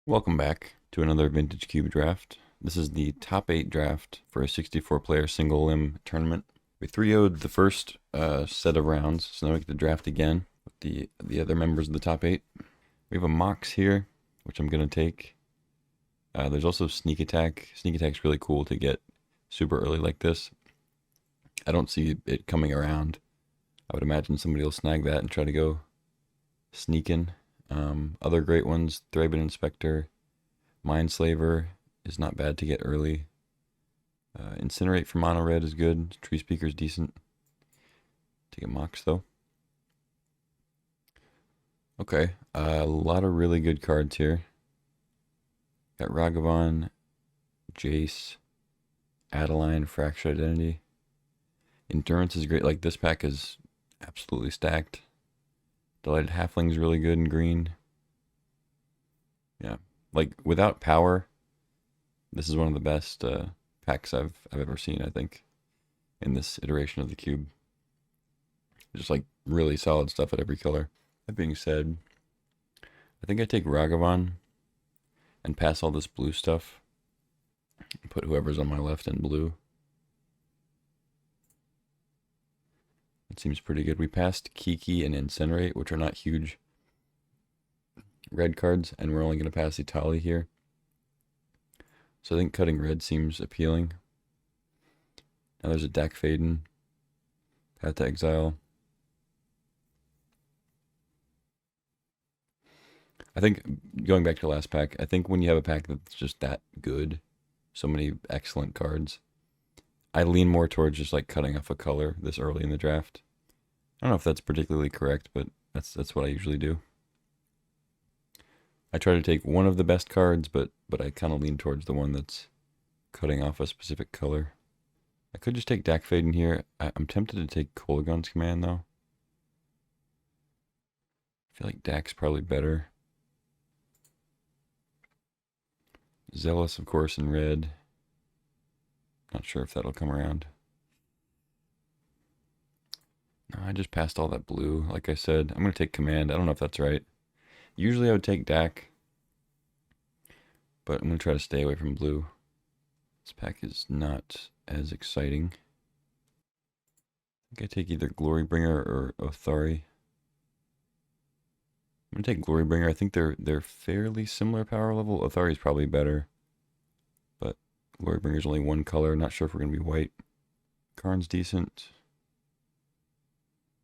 Welcome back to another Vintage Cube draft. This is the top 8 draft for a 64-player single-limb tournament. We 3-0'd the first set of rounds, so now we get to draft again with the other members of the top 8. We have a Mox here, which I'm going to take. There's also Sneak Attack. Sneak Attack's really cool to get super early like this. I don't see it coming around. I would imagine somebody will snag that and try to go sneaking. Other great ones, Thraben Inspector, Mindslaver is not bad to get early. Incinerate for mono red is good. Tree Speaker's decent. Take a Mox though. Okay, a lot of really good cards here. Got Ragavan, Jace, Adeline, Fractured Identity. Endurance is great. Like, this pack is absolutely stacked. Delighted Halfling's really good in green. Yeah, like, without power, this is one of the best packs I've ever seen, I think, in this iteration of the cube. Just like really solid stuff at every color. That being said, I think I take Ragavan and pass all this blue stuff and put whoever's on my left in blue. It seems pretty good. We passed Kiki and Incinerate, which are not huge red cards, and we're only going to pass Itali here. So I think cutting red seems appealing. Now there's a Dak Faden, Path to Exile. I think, going back to the last pack, I think when you have a pack that's just that good, so many excellent cards, I lean more towards just like cutting off a color this early in the draft. I don't know if that's particularly correct, but that's what I usually do. I try to take one of the best cards, but I kind of lean towards the one that's cutting off a specific color. I could just take Dak Faden here. I'm tempted to take Kolaghan's Command, though. I feel like Dak's probably better. Zealous, of course, in red. Not sure if that'll come around. No, I just passed all that blue. Like I said, I'm going to take Command. I don't know if that's right. Usually I would take Dak, but I'm going to try to stay away from blue. This pack is not as exciting. I think I take either Glorybringer or Othari. I'm going to take Glorybringer. I think they're fairly similar power level. Othari's probably better, but Glorybringer's only one color. Not sure if we're going to be white. Karn's decent.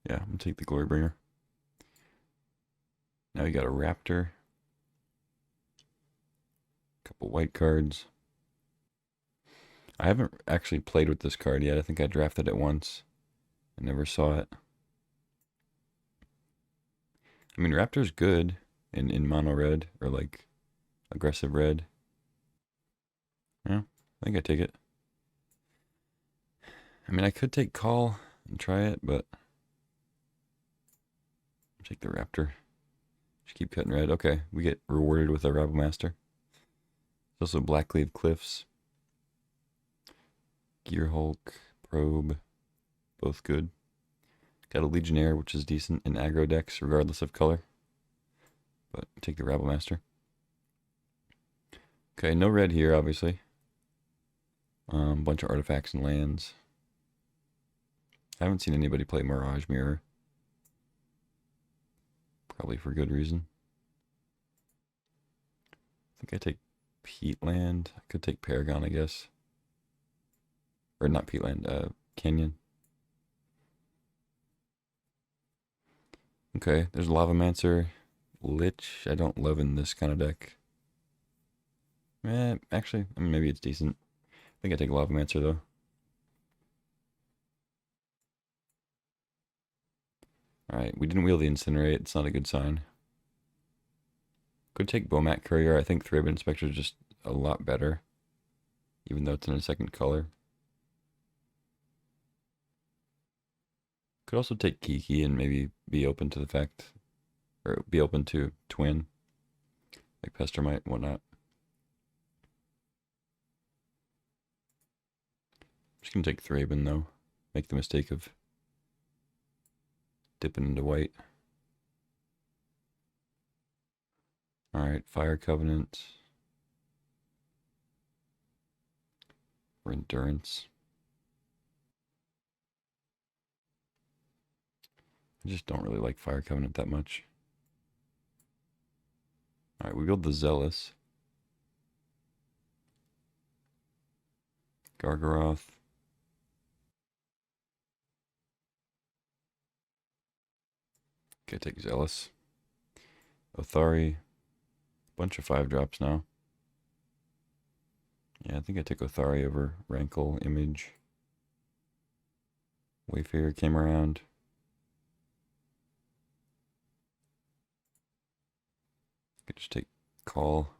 Yeah, I'm going to take the Glorybringer. Now we got a Raptor. Couple white cards. I haven't actually played with this card yet. I think I drafted it once. I never saw it. I mean, Raptor's good in mono red, or like aggressive red. Yeah, I think I take it. I mean, I could take Call and try it, but I'll take the Raptor. Just keep cutting red. Okay, we get rewarded with a Rabble Master. There's also Blackleaf Cliffs. Gear Hulk, Probe, both good. Got a Legionnaire, which is decent in aggro decks, regardless of color. But take the Rabble Master. Okay, no red here, obviously. Bunch of artifacts and lands. I haven't seen anybody play Mirage Mirror. Probably for good reason. I think I take Peatland. I could take Paragon, I guess. Or not Peatland, Canyon. Okay, there's Lavamancer. Lich, I don't love in this kind of deck. Actually, I mean, maybe it's decent. I think I take Lavamancer, though. Alright, we didn't wheel the Incinerate. It's not a good sign. Could take Bomat Courier. I think Thraben Inspector is just a lot better, even though it's in a second color. Could also take Kiki and maybe be open to the fact, or be open to Twin, like Pestermite and whatnot. I'm just going to take Thraben, though. Make the mistake of dipping into white. Alright, Fire Covenant. For Endurance. I just don't really like Fire Covenant that much. Alright, we build the Zealous. Gargaroth. Okay, take Zealous. Othari. Bunch of 5-drops now. Yeah, I think I took Othari over Rankle, Image. Wayfarer came around. I could just take Call.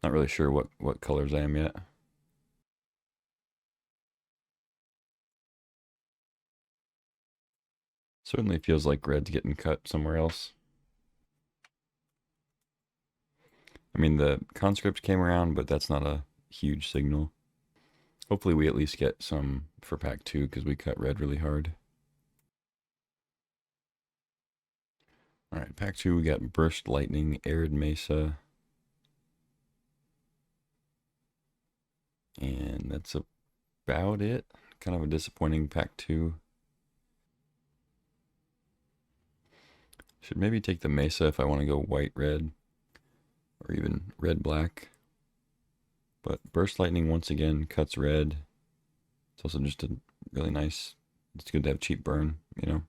Not really sure what colors I am yet. Certainly feels like red's getting cut somewhere else. I mean, the conscript came around, but that's not a huge signal. Hopefully we at least get some for pack 2 because we cut red really hard. Alright, pack 2 we got Burst Lightning, Arid Mesa. And that's about it. Kind of a disappointing pack 2. Should maybe take the Mesa if I want to go white-red. Or even red-black. But Burst Lightning once again cuts red. It's also just a really nice... It's good to have cheap burn, you know?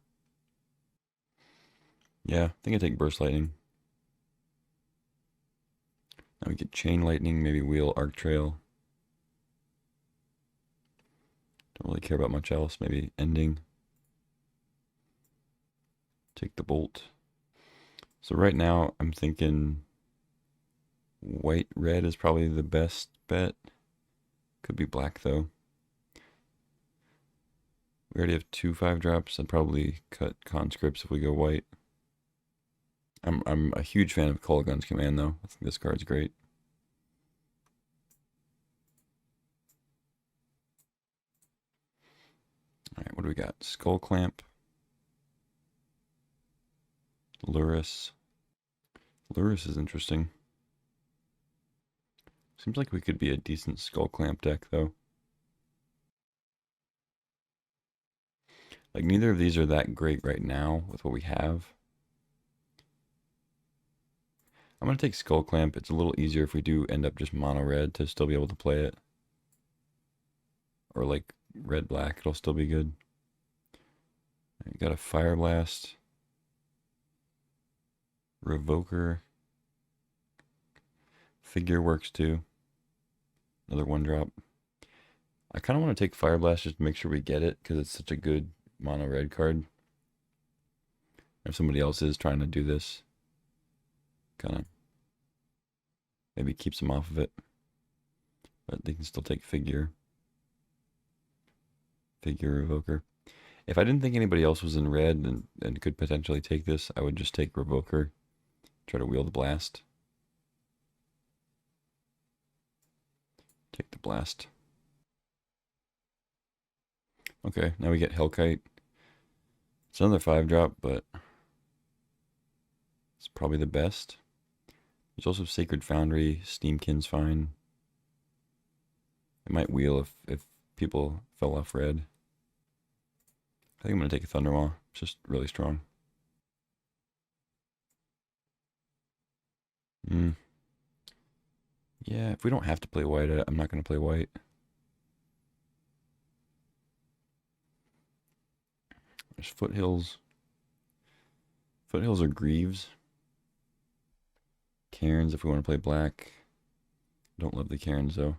Yeah, I think I take Burst Lightning. Now we get Chain Lightning, maybe Wheel Arc Trail. Don't really care about much else. Maybe Ending. Take the Bolt. So right now I'm thinking white-red is probably the best bet. Could be black though. We already have 2 5-drops. I'd probably cut conscripts if we go white. I'm a huge fan of Kolaghan's Command though. I think this card's great. Alright, what do we got? Skull Clamp. Lurrus. Lurrus is interesting. Seems like we could be a decent Skull Clamp deck though. Like neither of these are that great right now with what we have. I'm going to take Skull Clamp. It's a little easier if we do end up just mono red to still be able to play it. Or like red black, it'll still be good. You got a Fire Blast. Revoker. Figure works too. Another 1-drop. I kind of want to take Fire Blast just to make sure we get it because it's such a good mono red card. If somebody else is trying to do this, kind of maybe keeps them off of it. But they can still take Figure. Figure Revoker. If I didn't think anybody else was in red and could potentially take this, I would just take Revoker. Try to wheel the Blast. Take the Blast. Okay, now we get Hellkite. It's another 5-drop, but it's probably the best. There's also Sacred Foundry, Steamkin's fine. It might wheel if people fell off red. I think I'm going to take a Thundermaw. It's just really strong. Yeah, if we don't have to play white, I'm not going to play white. There's Foothills. Foothills are Greaves. Cairns if we want to play black. Don't love the Cairns though.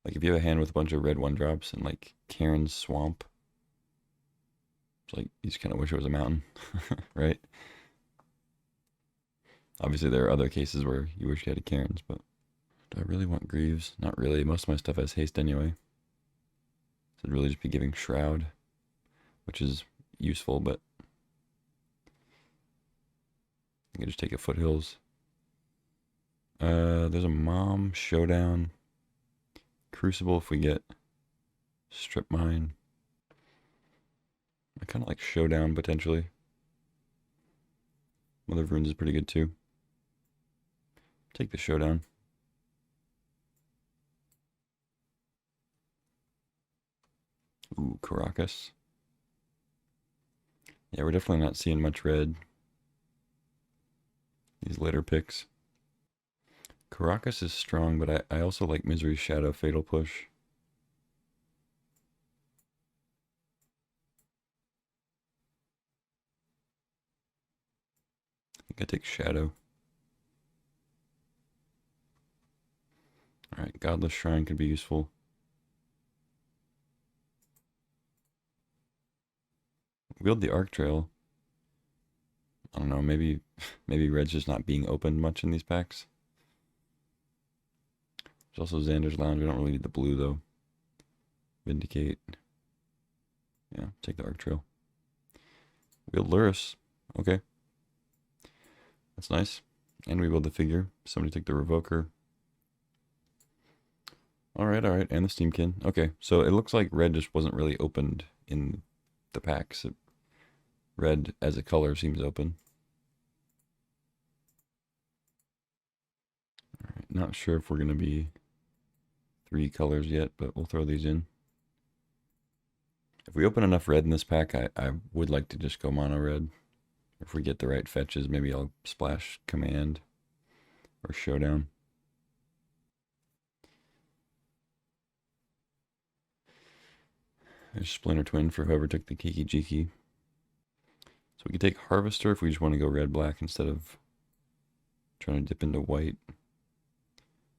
Like if you have a hand with a bunch of red 1-drops and like Cairns Swamp, it's like you just kind of wish it was a mountain, right? Obviously there are other cases where you wish you had a Cairns, but do I really want Greaves? Not really. Most of my stuff has haste anyway. So I'd really just be giving Shroud, which is useful, but I can just take a Foothills. There's a Mom, Showdown, Crucible if we get Strip Mine. I kind of like Showdown potentially. Mother of Runes is pretty good too. Take the Showdown. Ooh, Caracas. Yeah, we're definitely not seeing much red. These later picks. Caracas is strong, but I also like Misery's Shadow Fatal Push. I think I take Shadow. Alright, Godless Shrine could be useful. Wield the Arc Trail. I don't know, maybe red's just not being opened much in these packs. There's also Xander's Lounge. We don't really need the blue though. Vindicate. Yeah, take the Arc Trail. Wield Lurrus. Okay. That's nice. And we wield the figure. Somebody take the Revoker. Alright, and the Steamkin. Okay, so it looks like red just wasn't really opened in the packs. Red as a color seems open. Alright, not sure if we're going to be 3 colors yet, but we'll throw these in. If we open enough red in this pack, I would like to just go mono red. If we get the right fetches, maybe I'll splash Command or Showdown. There's Splinter Twin for whoever took the Kiki Jiki. So we could take Harvester if we just want to go red-black instead of trying to dip into white.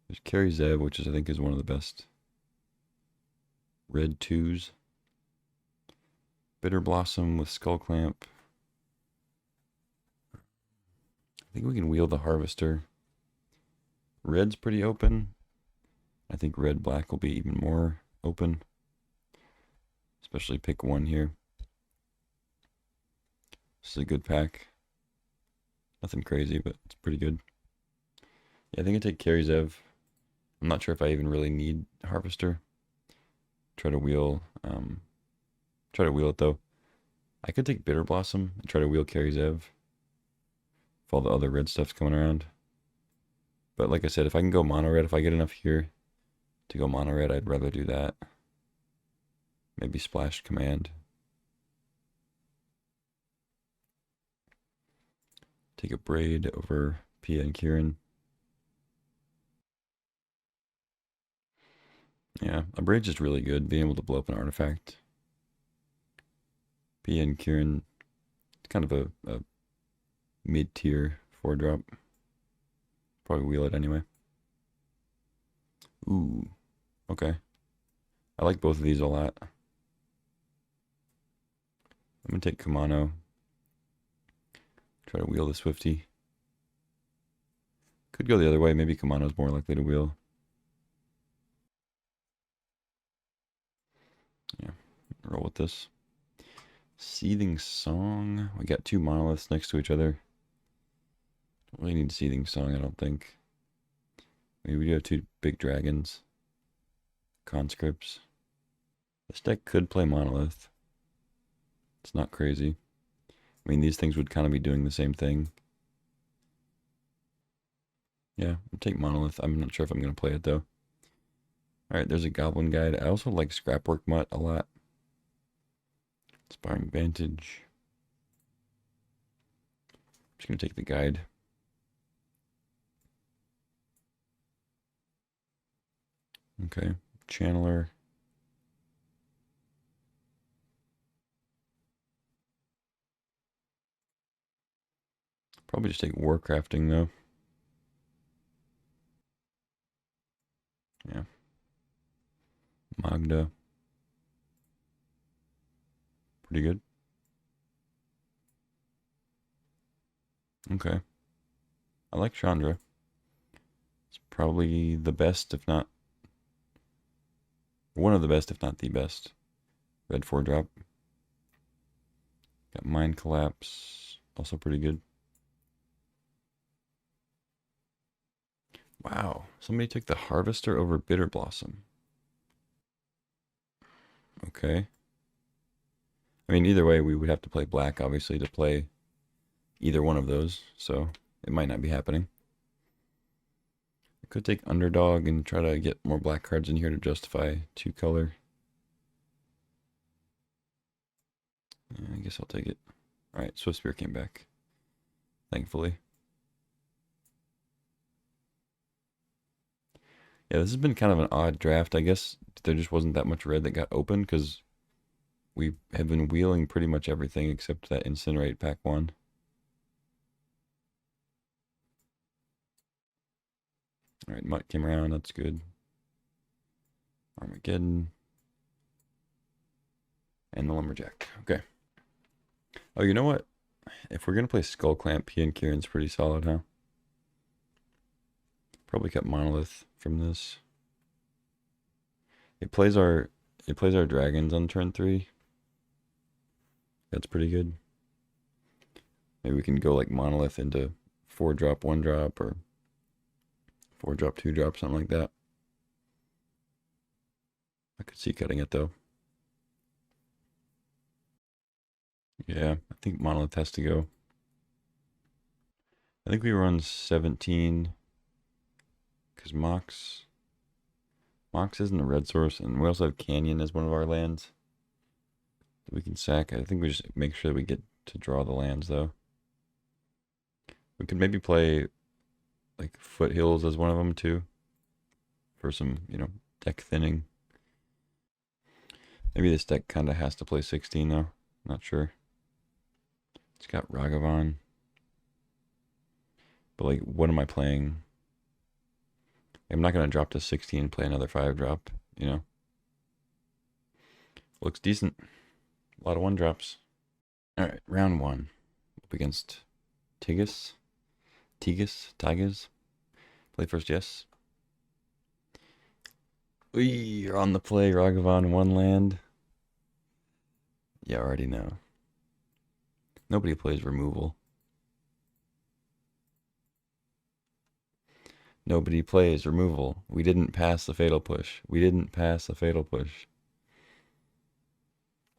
There's Carry Zev, which I think is one of the best red 2s. Bitter Blossom with Skull Clamp. I think we can wield the Harvester. Red's pretty open. I think red-black will be even more open. Especially pick 1 here. This is a good pack. Nothing crazy, but it's pretty good. Yeah, I think I take Carry Zev. I'm not sure if I even really need Harvester. Try to wheel it though. I could take Bitter Blossom and try to wheel Carry Zev. If all the other red stuff's coming around. But like I said, if I can go mono red, if I get enough here to go mono red, I'd rather do that. Maybe splash Command. Take a Braid over Pia and Kieran. Yeah, a Braid's just really good, being able to blow up an artifact. Pia and Kieran, it's kind of a mid-tier 4-drop. Probably wheel it anyway. Ooh, okay. I like both of these a lot. I'm going to take Kumano. Try to wheel the Swifty. Could go the other way. Maybe Kumano's more likely to wheel. Yeah, roll with this. Seething Song. We got 2 monoliths next to each other. Don't really need Seething Song, I don't think. Maybe we do have 2 big dragons. Conscripts. This deck could play monolith. It's not crazy. I mean, these things would kind of be doing the same thing. Yeah, I'll take monolith. I'm not sure if I'm going to play it though. Alright, there's a Goblin Guide. I also like Scrapwork Mutt a lot. Inspiring Vantage. I'm just going to take the guide. Okay, Channeler. Probably just take Warcrafting though. Yeah. Magda. Pretty good. Okay. I like Chandra. It's probably the best, if not one of the best, if not the best. Red 4-drop. Got Mind Collapse. Also pretty good. Wow. Somebody took the Harvester over Bitter Blossom. Okay. I mean, either way, we would have to play black, obviously, to play either one of those, so it might not be happening. I could take underdog and try to get more black cards in here to justify 2-color. I guess I'll take it. Alright, Swiftspear came back. Thankfully. Yeah, this has been kind of an odd draft. I guess there just wasn't that much red that got open because we have been wheeling pretty much everything except that Incinerate pack 1. Alright, Mutt came around, that's good. Armageddon. And the Lumberjack. Okay. Oh, you know what? If we're going to play Skull Clamp, P and Kieran's pretty solid, huh? Probably cut Monolith from this. It plays our dragons on turn 3. That's pretty good. Maybe we can go like Monolith into 4-drop, 1-drop, or 4-drop, 2-drop, something like that. I could see cutting it though. Yeah, I think Monolith has to go. I think we run 17 because Mox isn't a red source, and we also have Canyon as one of our lands that we can sack. I think we just make sure that we get to draw the lands though. We could maybe play like Foothills as one of them too for some, deck thinning. Maybe this deck kind of has to play 16 though. Not sure. It's got Ragavan. But like, what am I playing? I'm not going to drop to 16 and play another 5-drop, Looks decent. A lot of 1-drops. Alright, round 1. Up against Tigers. Play first, yes. We are on the play. Ragavan, 1 land. Yeah, I already know. Nobody plays removal. Nobody plays removal. We didn't pass the fatal push.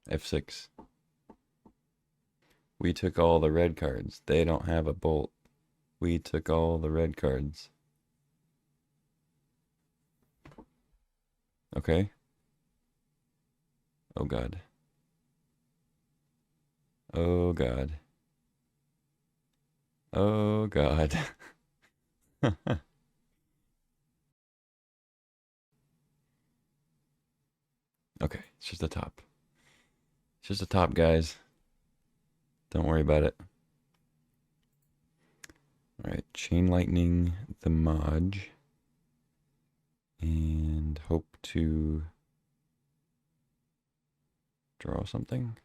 F6. We took all the red cards. They don't have a bolt. We took all the red cards. Okay. Oh god. Oh god. Oh god. Okay, it's just a top. It's just a top, guys. Don't worry about it. Alright, Chain Lightning the Modge. And hope to draw something.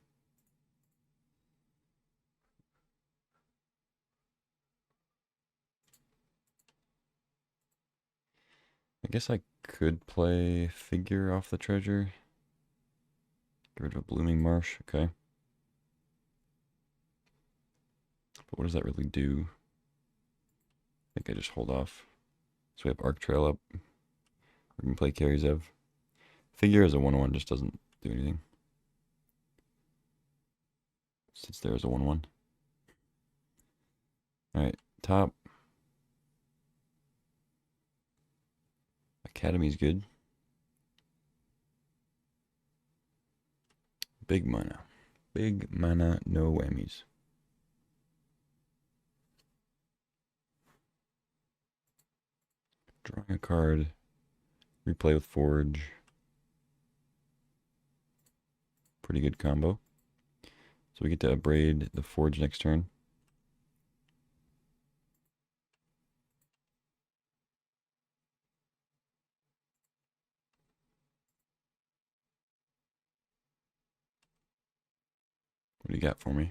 I guess I could play Figure off the treasure. Get rid of a Blooming Marsh, okay. But what does that really do? I think I just hold off. So we have Arc Trail up. We can play Carries of. Figure as a 1-1 just doesn't do anything. Sits there as a 1-1. Alright, top. Academy's good. Big mana. Big mana, no whammies. Drawing a card. Replay with Forge. Pretty good combo. So we get to Abrade the Forge next turn. What do you got for me?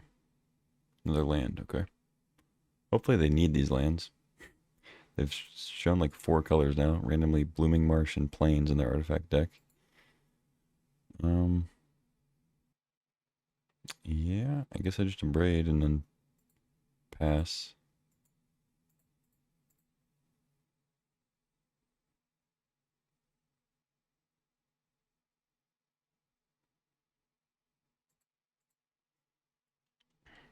Another land, okay. Hopefully they need these lands. They've shown like 4 colors now. Randomly Blooming Marsh and Plains in their artifact deck. Yeah, I guess I just Abrade and then pass.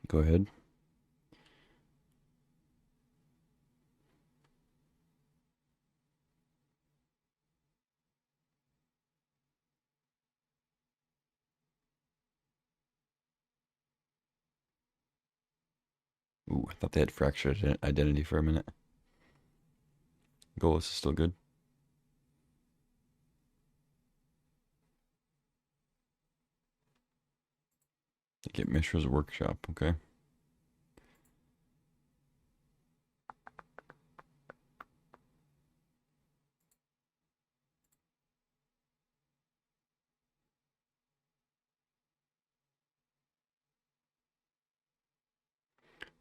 Go ahead. Ooh, I thought they had fractured identity for a minute. Goalless is still good. Get Mishra's Workshop, okay.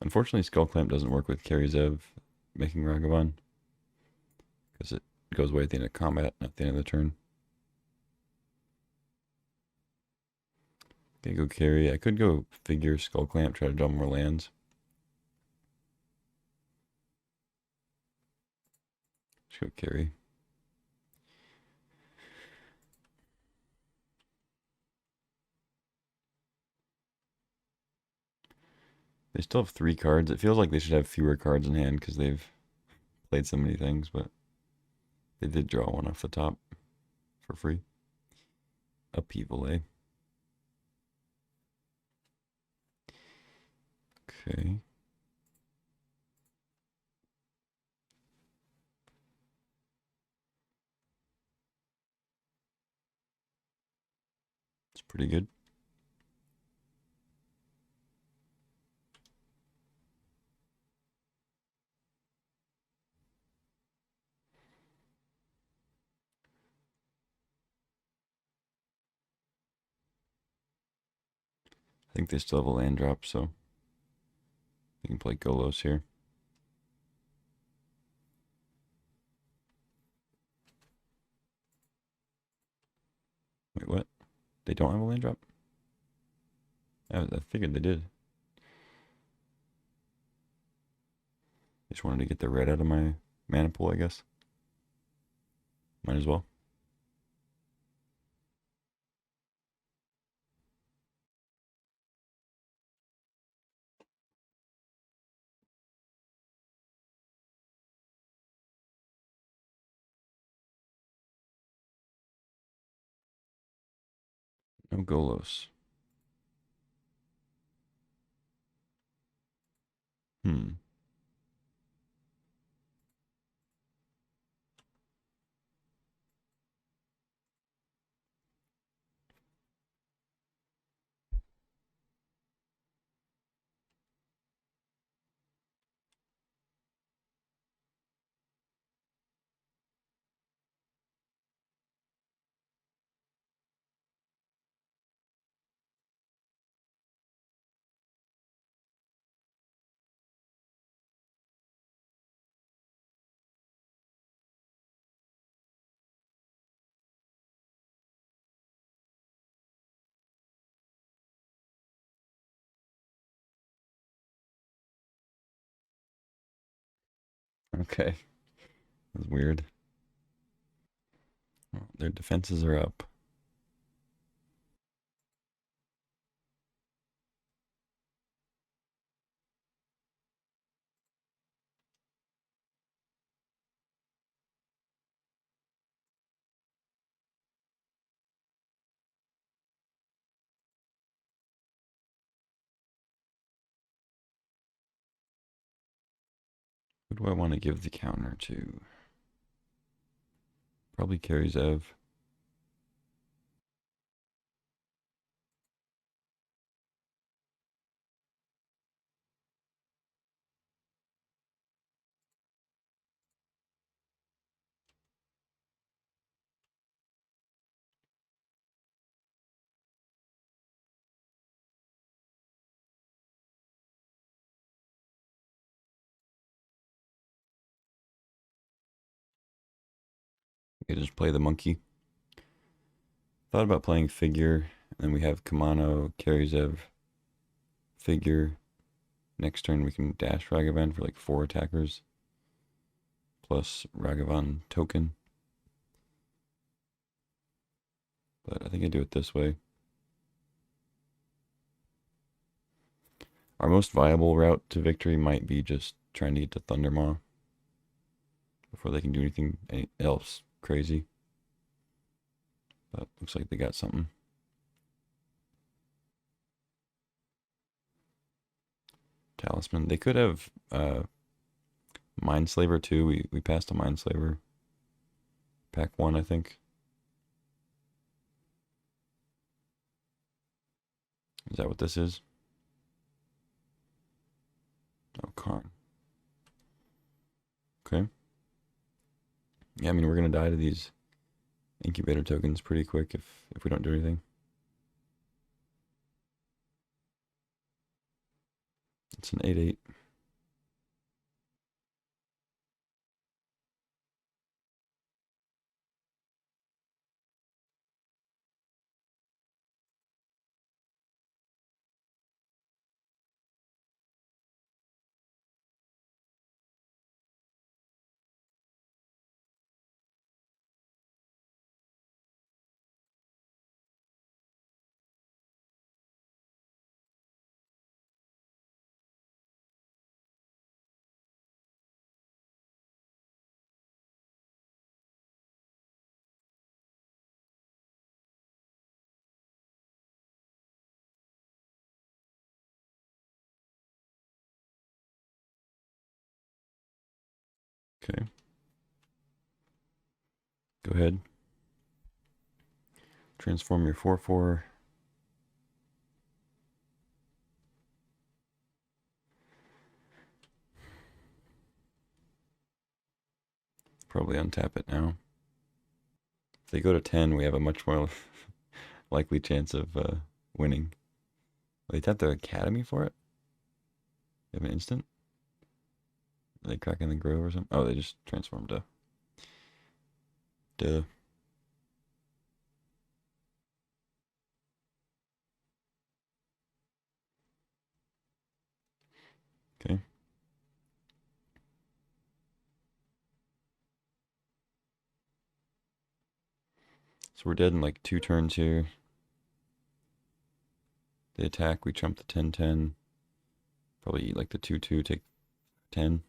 Unfortunately, Skull Clamp doesn't work with Karizev making Ragavan, because it goes away at the end of combat, not the end of the turn. Okay, go carry. I could go figure Skull Clamp, try to draw more lands. Let's go carry. They still have 3 cards. It feels like they should have fewer cards in hand because they've played so many things, but they did draw one off the top for free. Upheaval, eh? Okay. It's pretty good. I think they still have a land drop, so they can play Golos here. Wait, what? They don't have a land drop? I figured they did. Just wanted to get the red out of my mana pool, I guess. Might as well. No Golos. Hmm. Okay. That's weird. Well, their defenses are up. Who do I want to give the counter to? Probably Karizev. Okay, just play the monkey. Thought about playing figure, and then we have Kamano, Karizev, figure. Next turn we can dash Ragavan for like 4 attackers. Plus Ragavan token. But I think I do it this way. Our most viable route to victory might be just trying to get to Thundermaw before they can do anything else crazy. But looks like they got something. Talisman. They could have Mindslaver too. We passed a Mindslaver. Pack 1, I think. Is that what this is? Oh, Karn. Okay. Yeah, I mean, we're going to die to these incubator tokens pretty quick if we don't do anything. It's an 8/8. Okay. Go ahead. Transform your 4/4. Probably untap it now. If they go to 10, we have a much more likely chance of winning. They tap the Academy for it? They have an instant? Are they cracking the Grove or something? Oh, they just transformed to. Duh. Okay. So we're dead in like 2 turns here. They attack, we trump the 10/10. Probably eat like the 2/2, take 10.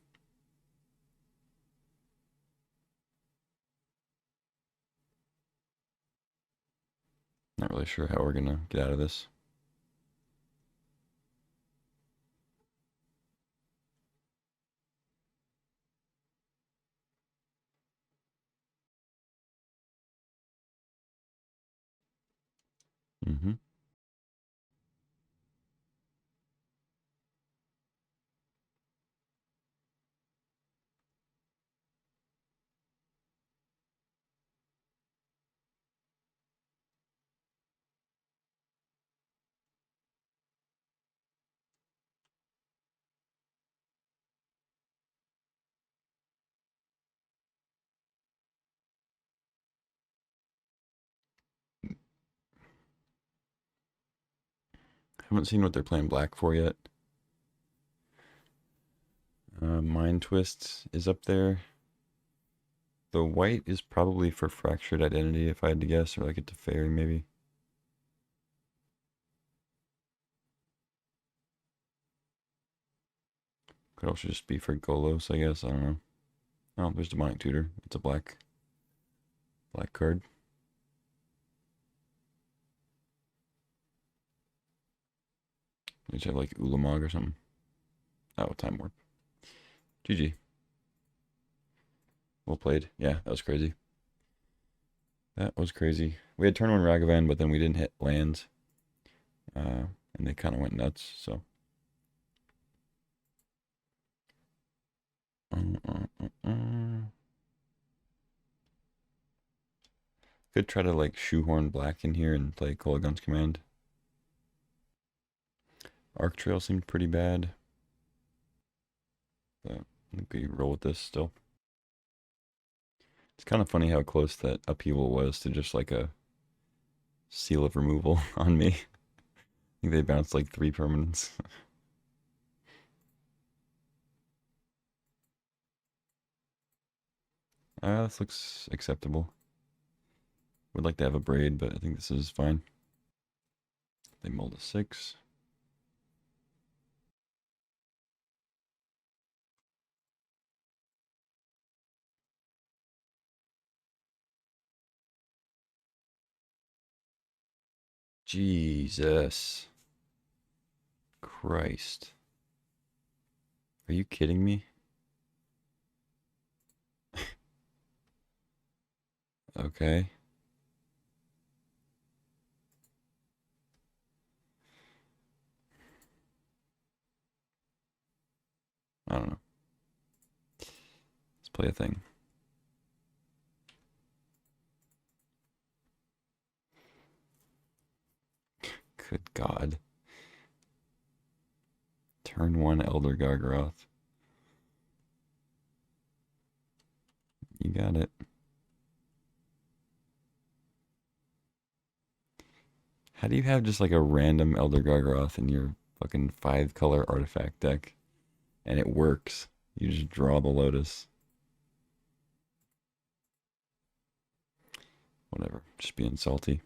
Not really sure how we're gonna get out of this. Mm-hmm. Haven't seen what they're playing black for yet. Mind Twist is up there. The white is probably for Fractured Identity, if I had to guess, or like a Teferi maybe. Could also just be for Golos, I guess. I don't know. Oh, there's Demonic Tutor. It's a black card. They should have like Ulamog or something. Oh, Time Warp. GG. Well played. Yeah, that was crazy. That was crazy. We had turn 1 Ragavan, but then we didn't hit lands. And they kind of went nuts, so. Could try to like shoehorn black in here and play Kolaghan's Command. Arc Trail seemed pretty bad. But I think we roll with this still. It's kind of funny how close that upheaval was to just like a seal of removal on me. I think they bounced like 3 permanents. This looks acceptable. Would like to have a braid, but I think this is fine. They mold a 6. Jesus Christ. Are you kidding me? Okay. I don't know. Let's play a thing. Good God. Turn 1 Elder Gargaroth. You got it. How do you have just like a random Elder Gargaroth in your fucking 5-color artifact deck? And it works. You just draw the Lotus. Whatever. Just being salty.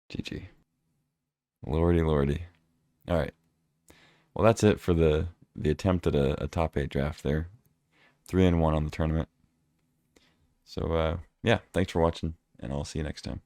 GG. Lordy, lordy. All right. Well, that's it for the attempt at a top 8 draft there. 3-1 on the tournament. So, yeah, thanks for watching, and I'll see you next time.